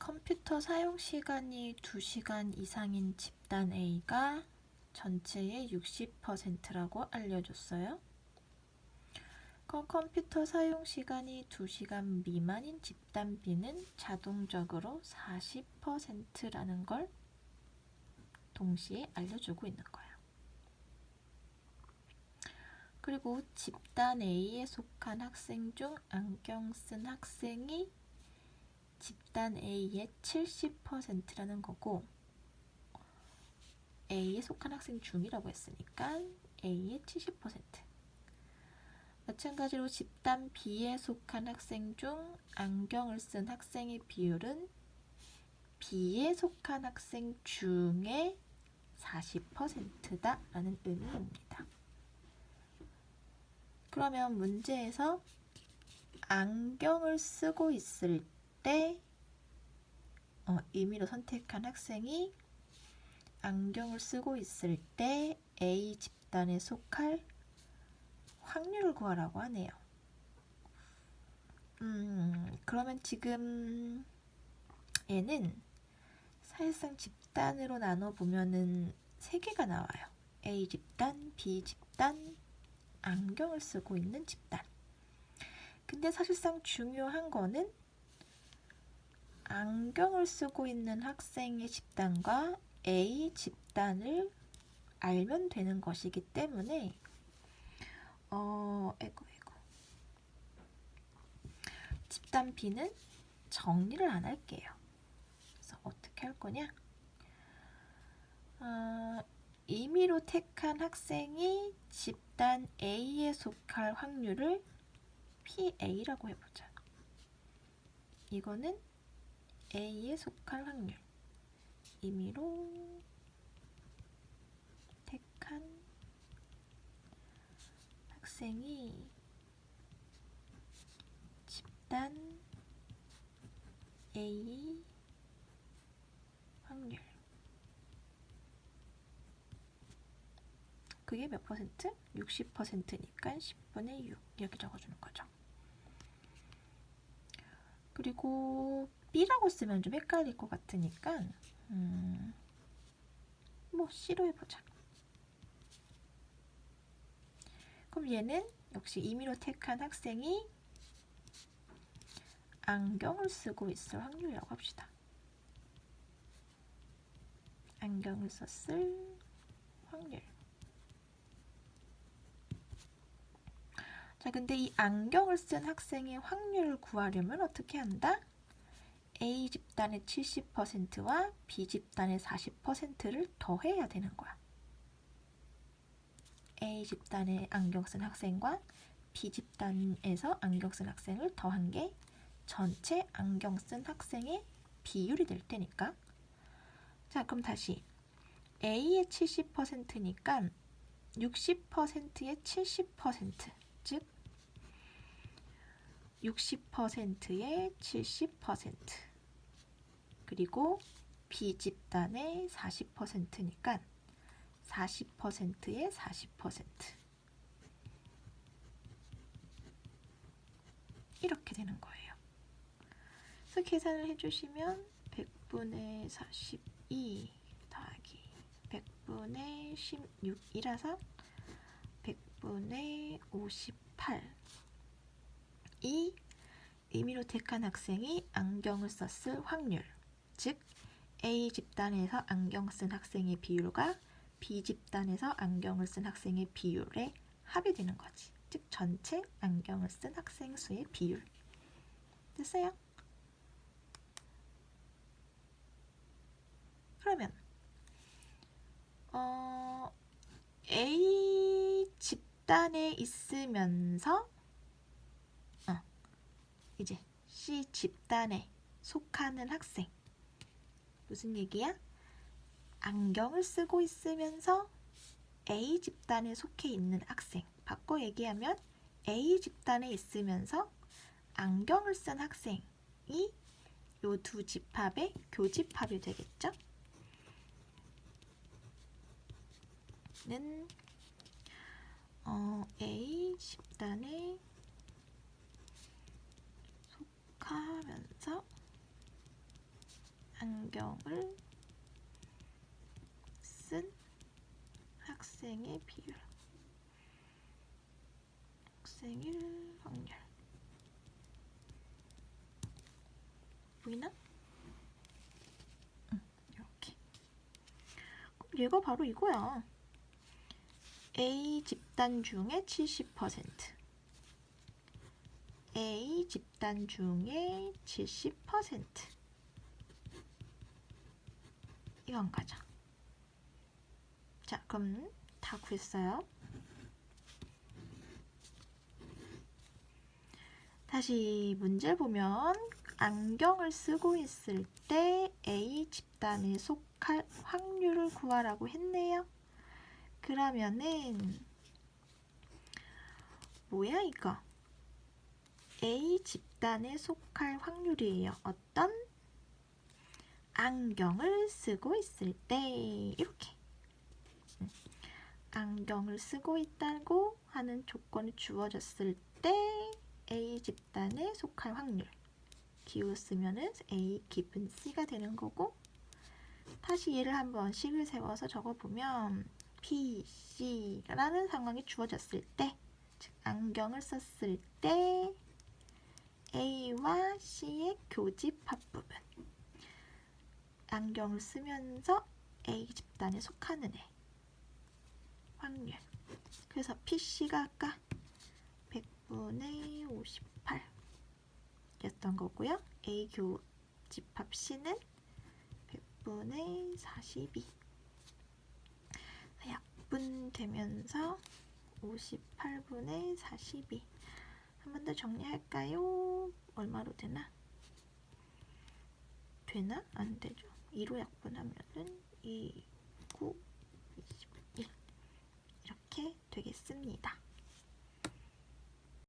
컴퓨터 사용 시간이 2시간 이상인 집단 A가 전체의 60%라고 알려줬어요. 그럼 컴퓨터 사용 시간이 2시간 미만인 집단 B는 자동적으로 40%라는 걸 동시에 알려주고 있는 거예요. 그리고 집단 A에 속한 학생 중 안경 쓴 학생이 집단 A의 70%라는 거고, A에 속한 학생 중이라고 했으니까 A의 70%. 마찬가지로 집단 B에 속한 학생 중 안경을 쓴 학생의 비율은 B에 속한 학생 중의 40%다라는 의미입니다. 그러면 문제에서 안경을 쓰고 있을 때 임의로 선택한 학생이 안경을 쓰고 있을 때 A 집단에 속할 확률을 구하라고 하네요. 그러면 지금 얘는 사실상 집단으로 나눠보면은 3개가 나와요. A 집단, B 집단, 안경을 쓰고 있는 집단. 근데 사실상 중요한 거는 안경을 쓰고 있는 학생의 집단과 A 집단을 알면 되는 것이기 때문에 집단 B는 정리를 안 할게요. 그래서 어떻게 할 거냐? 임의로 택한 학생이 집단 A에 속할 확률을 PA라고 해보자. 이거는 A에 속할 확률. 임의로 택한 학생이 집단 A 확률. 그게 몇 퍼센트? 60%니까 10분의 6 이렇게 적어주는 거죠. 그리고 B라고 쓰면 좀 헷갈릴 것 같으니까 C로 해보자. 그럼 얘는 역시 임의로 택한 학생이 안경을 쓰고 있을 확률이라고 합시다. 안경을 썼을 확률. 자, 근데 이 안경을 쓴 학생의 확률을 구하려면 어떻게 한다? A 집단의 70%와 B 집단의 40%를 더해야 되는 거야. A 집단의 안경 쓴 학생과 B 집단에서 안경 쓴 학생을 더한 게 전체 안경 쓴 학생의 비율이 될 테니까. 자, 그럼 다시 A의 70%니까 60%의 70%, 즉 60%의 70%, 그리고 B 집단의 40%니까 40%의 40%. 이렇게 되는 거예요. 그래서 계산을 해주시면 100분의 42 더하기 100분의 16이라서 100분의 58. 이 임의로 택한 학생이 안경을 썼을 확률, 즉 A 집단에서 안경 쓴 학생의 비율과 B 집단에서 안경을 쓴 학생의 비율의 합이 되는 거지. 즉 전체 안경을 쓴 학생 수의 비율. 됐어요? 그러면 A 집단에 있으면서 이제 C 집단에 속하는 학생. 무슨 얘기야? 안경을 쓰고 있으면서 A 집단에 속해 있는 학생. 바꿔 얘기하면 A 집단에 있으면서 안경을 쓴 학생이 이 두 집합의 교집합이 되겠죠? 는 A 집단에 속하면서 안경을 쓴 학생의 비율. 학생일 확률. 보이나? 이렇게. 얘가 바로 이거야. A 집단 중에 70%. A 집단 중에 70%. 이건 가자. 자, 그럼 다 구했어요. 다시 문제를 보면 안경을 쓰고 있을 때 A 집단에 속할 확률을 구하라고 했네요. 그러면은 뭐야 이거? A 집단에 속할 확률이에요. 어떤? 안경을 쓰고 있을 때 이렇게 안경을 쓰고 있다고 하는 조건이 주어졌을 때 A 집단에 속할 확률 기울쓰면은 A 기분 C가 되는 거고 다시 얘를 한번 식을 세워서 적어보면 P, C라는 상황이 주어졌을 때 즉 안경을 썼을 때 A와 C의 교집합 부분 안경을 쓰면서 A 집단에 속하는 애 확률 그래서 PC가 아까 100분의 58 였던 거고요. A 교집합 C는 100분의 42 약분되면서 58분의 42 한 번 더 정리할까요? 얼마로 되나? 되나? 안 되죠. 2로 약분하면은 2, 9, 21 이렇게 되겠습니다.